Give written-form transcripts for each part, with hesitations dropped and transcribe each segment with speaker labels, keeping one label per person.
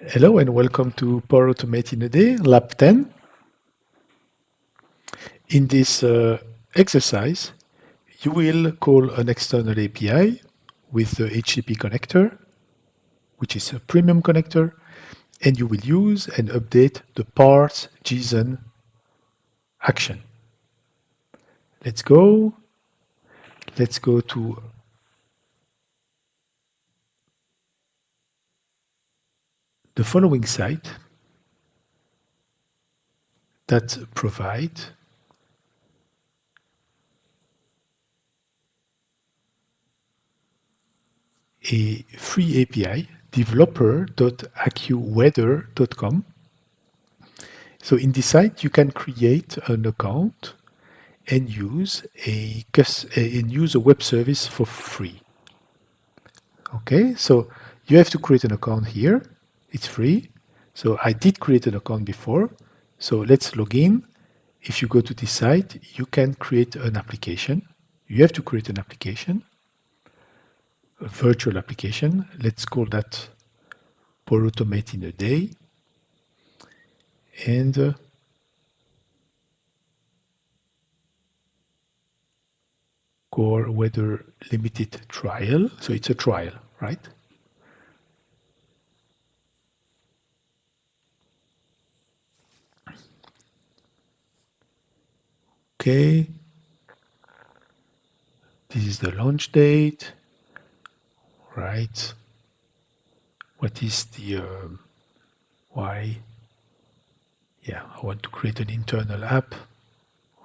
Speaker 1: Hello and welcome to Power Automate in a Day, Lab 10. In this exercise, you will call an external API with the HTTP connector, which is a premium connector, and you will use and update the parse JSON action. Let's go. Let's go to the following site that provide a free API, developer.accuweather.com. So in this site, you can create an account and use a web service for free. Okay, so you have to create an account here. It's free. So I did create an account before. So let's log in. If you go to this site, you can create an application. You have to create an application, a virtual application. Let's call that Power Automate in a Day. And Core Weather Limited Trial. So it's a trial, right? Okay. This is the launch date, right? What is the why? Yeah, I want to create an internal app.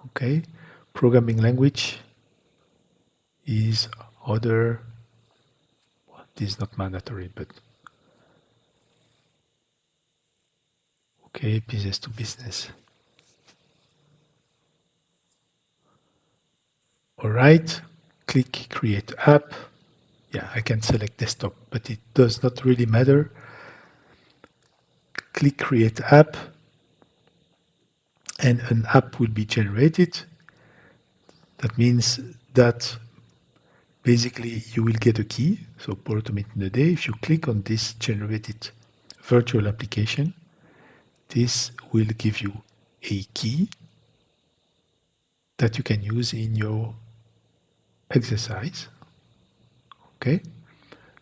Speaker 1: Okay. Programming language is other. Well, this is not mandatory, but okay, business to business. All right. Click Create App. Yeah, I can select desktop, but it does not really matter. Click Create App, and an app will be generated. That means that basically you will get a key. So Power Automate in a Day, if you click on this generated virtual application, this will give you a key that you can use in your exercise. Okay,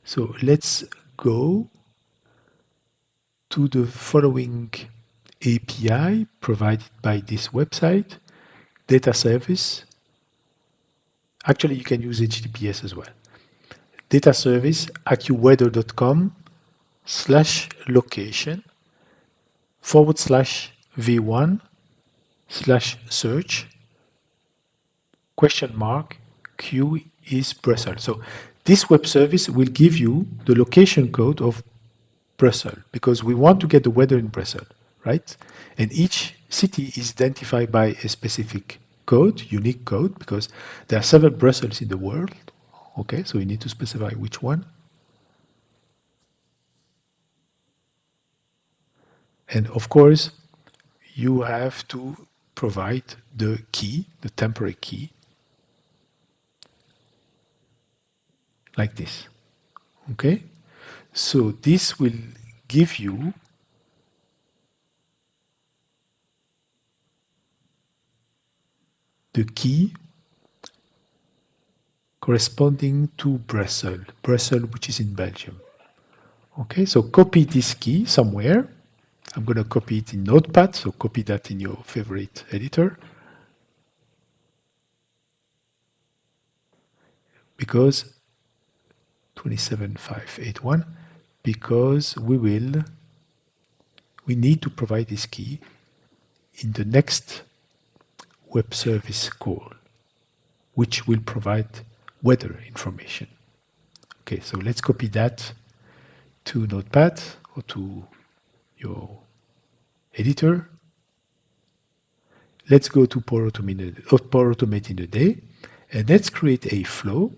Speaker 1: so let's go to the following API provided by this website, data service. Actually, you can use HTTPS as well. Data service, accuweather.com/location/v1/search Q is Brussels. So this web service will give you the location code of Brussels because we want to get the weather in Brussels, right? And each city is identified by a specific code, unique code, because there are several Brussels in the world. Okay, so you need to specify which one. And of course, you have to provide the key, the temporary key, like this. Okay, so this will give you the key corresponding to Brussels, which is in Belgium. Okay, so copy this key somewhere. I'm going to copy it in Notepad, so copy that in your favorite editor. Because 27581, because we need to provide this key in the next web service call, which will provide weather information. Okay, so let's copy that to Notepad or to your editor. Let's go to Power Automate in a Day, and let's create a flow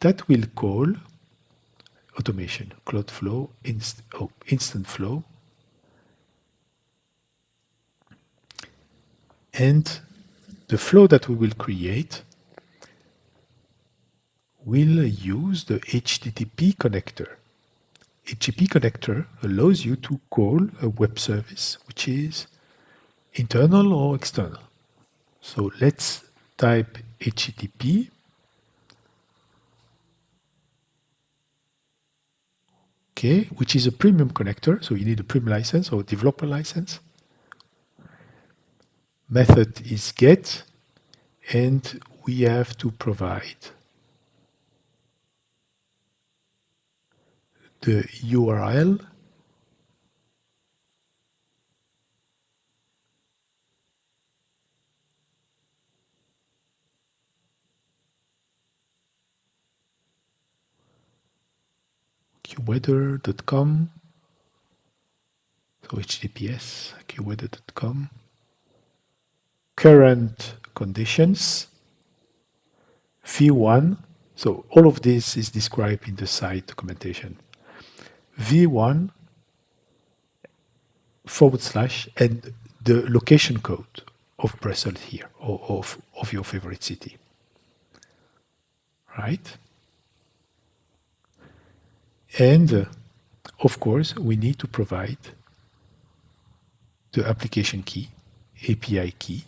Speaker 1: that will call automation, cloud flow, instant flow. And the flow that we will create will use the HTTP connector. HTTP connector allows you to call a web service which is internal or external. So let's type HTTP. Okay, which is a premium connector, so you need a premium license or developer license. Method is get, and we have to provide the URL qweather.com, so https qweather.com, current conditions, v1, so all of this is described in the site documentation, v1 / and the location code of Brussels here, or of your favorite city, right? And of course, we need to provide the application key, API key,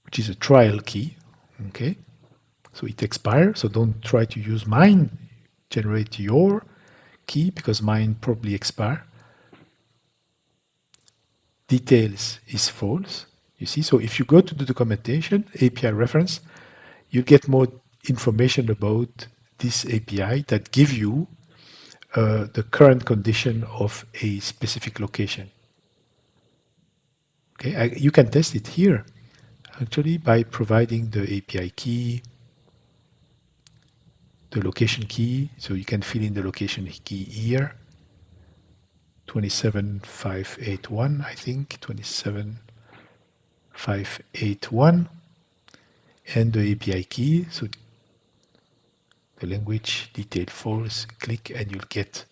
Speaker 1: which is a trial key, okay? So it expires, so don't try to use mine, generate your key, because mine probably expire. Details is false, you see? So if you go to the documentation, API reference, you get more information about this API that give you the current condition of a specific location. Okay, you can test it here, actually, by providing the API key, the location key, so you can fill in the location key here, 27581, I think, 27581, and the API key, so the language detail false, click, and you'll get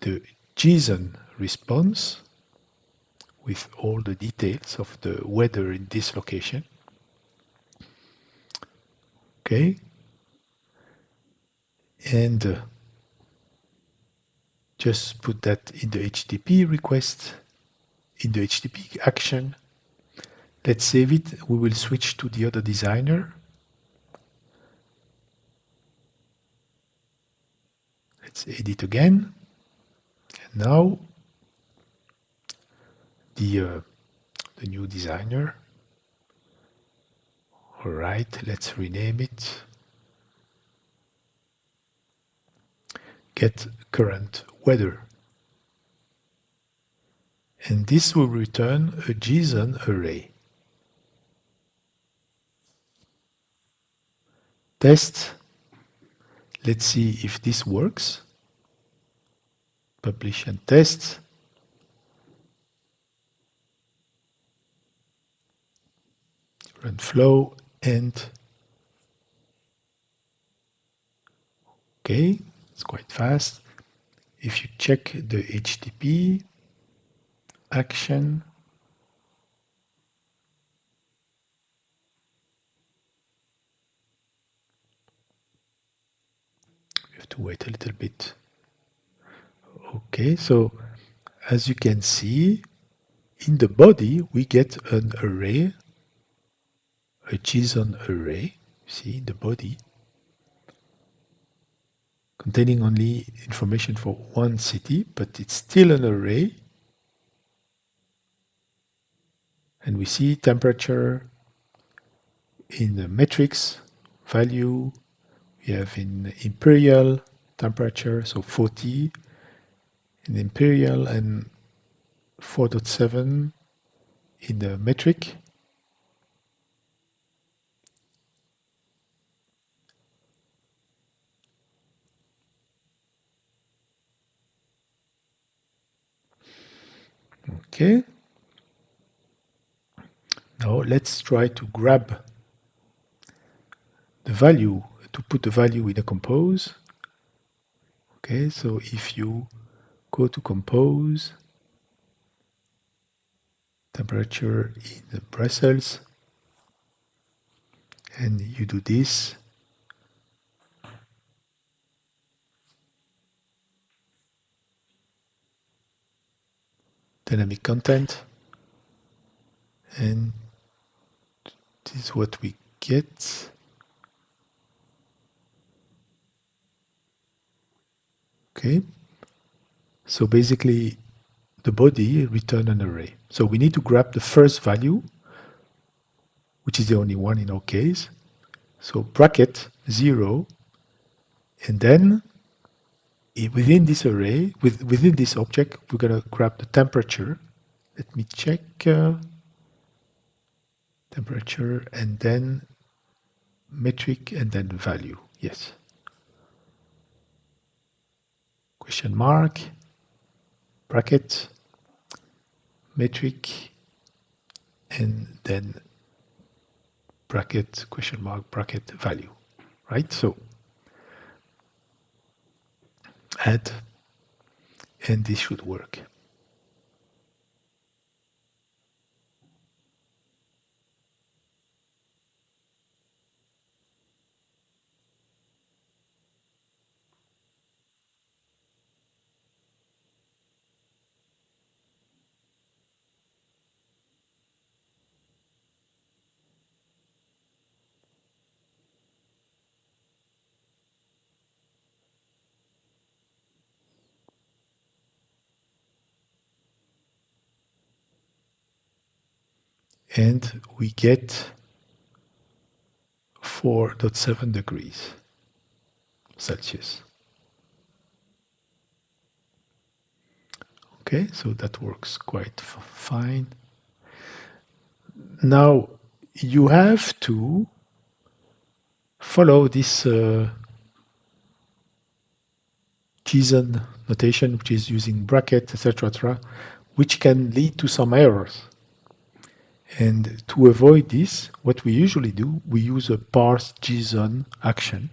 Speaker 1: the JSON response with all the details of the weather in this location. Okay, and just put that in the HTTP request, in the HTTP action. Let's save it. We will switch to the other designer. Let's edit again. And now the new designer. All right, let's rename it. Get current weather. And this will return a JSON array. Test. Let's see if this works. Publish and test. Run flow and okay, it's quite fast. If you check the HTTP action, you have to wait a little bit. Okay, so as you can see, in the body we get an array, a JSON array, see, in the body, containing only information for one city, but it's still an array. And we see temperature in the metrics value. We have in imperial temperature, so 40 in imperial and 4.7 in the metric. Okay. Now let's try to grab the value, to put the value in a compose. Okay, so if you go to compose, temperature in Brussels, and you do this, dynamic content, and this is what we get. Okay, so basically the body return an array. So we need to grab the first value, which is the only one in our case. So bracket 0, and then within this array, within this object, we're going to grab the temperature. Let me check temperature, and then metric, and then value. Yes. Question mark, bracket, metric, and then bracket, question mark, bracket, value. Right? So add, and this should work. And we get 4.7 degrees Celsius. Okay, so that works quite fine. Now you have to follow this JSON notation, which is using bracket, etc., which can lead to some errors. And to avoid this, what we usually do, we use a parse JSON action.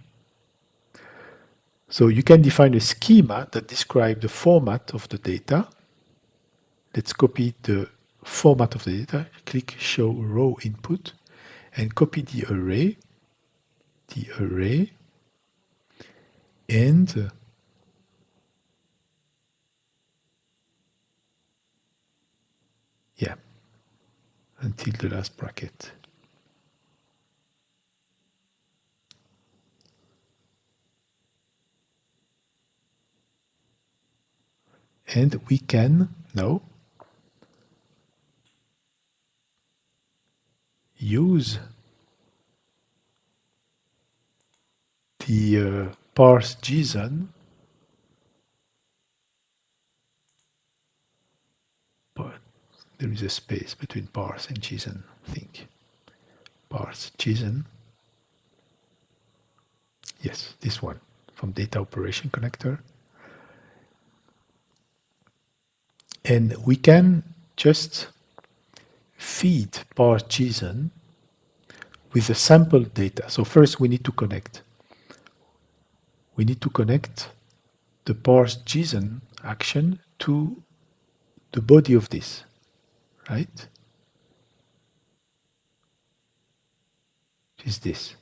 Speaker 1: So you can define a schema that describes the format of the data. Let's copy the format of the data, click show row input, and copy the array, and yeah, until the last bracket. And we can now use the parse JSON, but there is a space between parse and JSON, I think. Parse JSON. Yes, this one from data operation connector. And we can just feed parse JSON with the sample data. So first we need to connect. We need to connect the parse JSON action to the body of this, right? Which is this.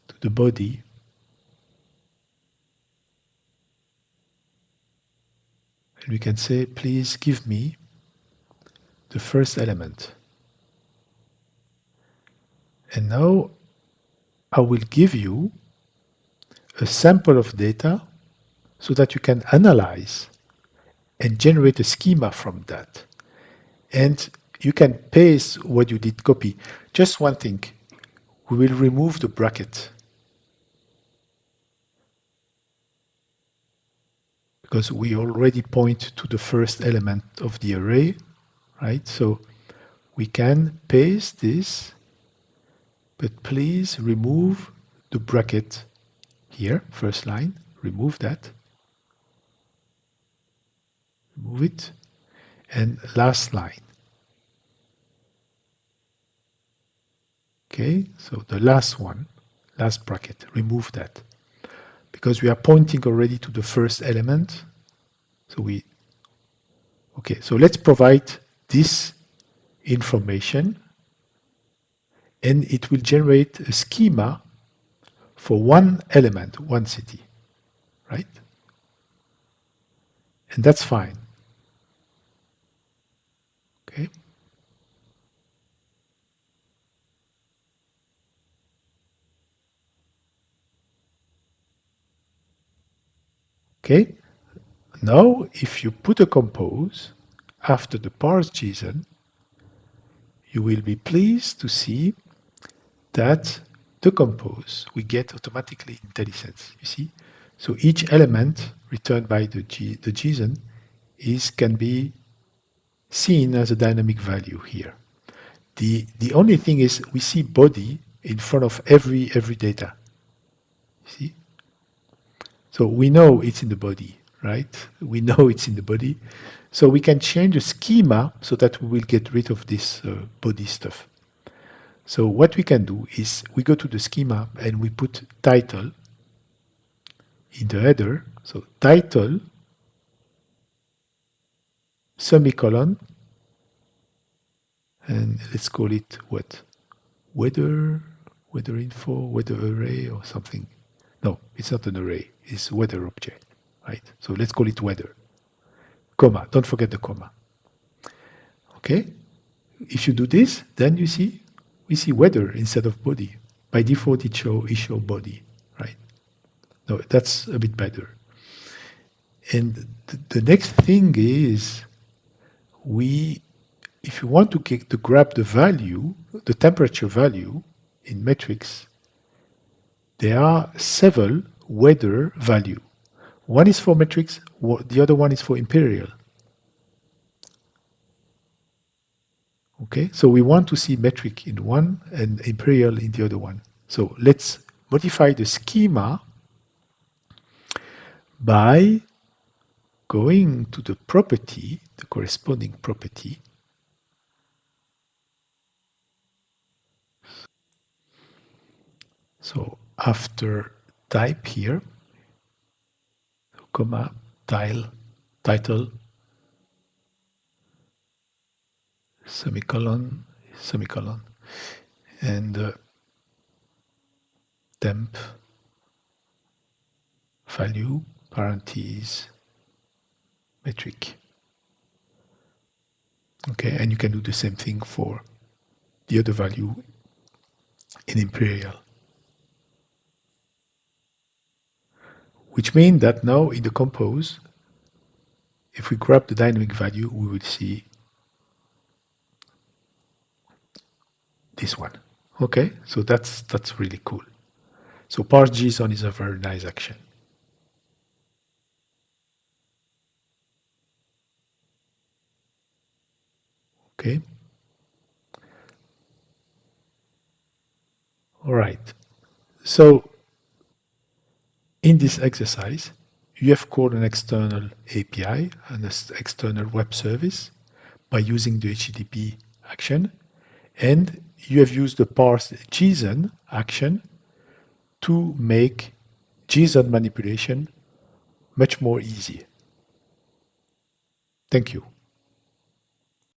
Speaker 1: To the body. And we can say, please give me the first element. And now I will give you a sample of data so that you can analyze and generate a schema from that. And you can paste what you did copy. Just one thing, we will remove the bracket, because we already point to the first element of the array, right? So we can paste this, but please remove the bracket here, first line, remove that, remove it, and last line. Okay, so the last one, last bracket, remove that, because we are pointing already to the first element. So okay, so let's provide this information, and it will generate a schema for one element, one city, right? And that's fine. Okay. Okay. Now, if you put a compose after the parse JSON, you will be pleased to see that the compose we get automatically IntelliSense. You see, so each element returned by the JSON can be seen as a dynamic value here. The only thing is we see body in front of every data. See? So we know it's in the body, right? We know it's in the body. So we can change the schema so that we will get rid of this body stuff. So what we can do is we go to the schema and we put title in the header. So title, semicolon, and let's call it what? Weather info, weather array or something. No, it's not an array, it's weather object, right? So let's call it weather. Comma, don't forget the comma. Okay? If you do this, then you see, we see weather instead of body. By default, it show body, right? No, that's a bit better. And the next thing is, if you want to grab the value, the temperature value in metrics, there are several weather value. One is for metrics, the other one is for imperial. Okay, so we want to see metric in one and imperial in the other one. So let's modify the schema by going to the property, the corresponding property. So after type here, comma, title, semicolon, and temp value, parentheses, metric. Okay, and you can do the same thing for the other value in imperial. Which means that now in the compose, if we grab the dynamic value, we will see this one. Okay, so that's really cool. So parse JSON is a very nice action. Okay. All right. So in this exercise, you have called an external API, an external web service by using the HTTP action, and you have used the parse JSON action to make JSON manipulation much more easy. Thank you.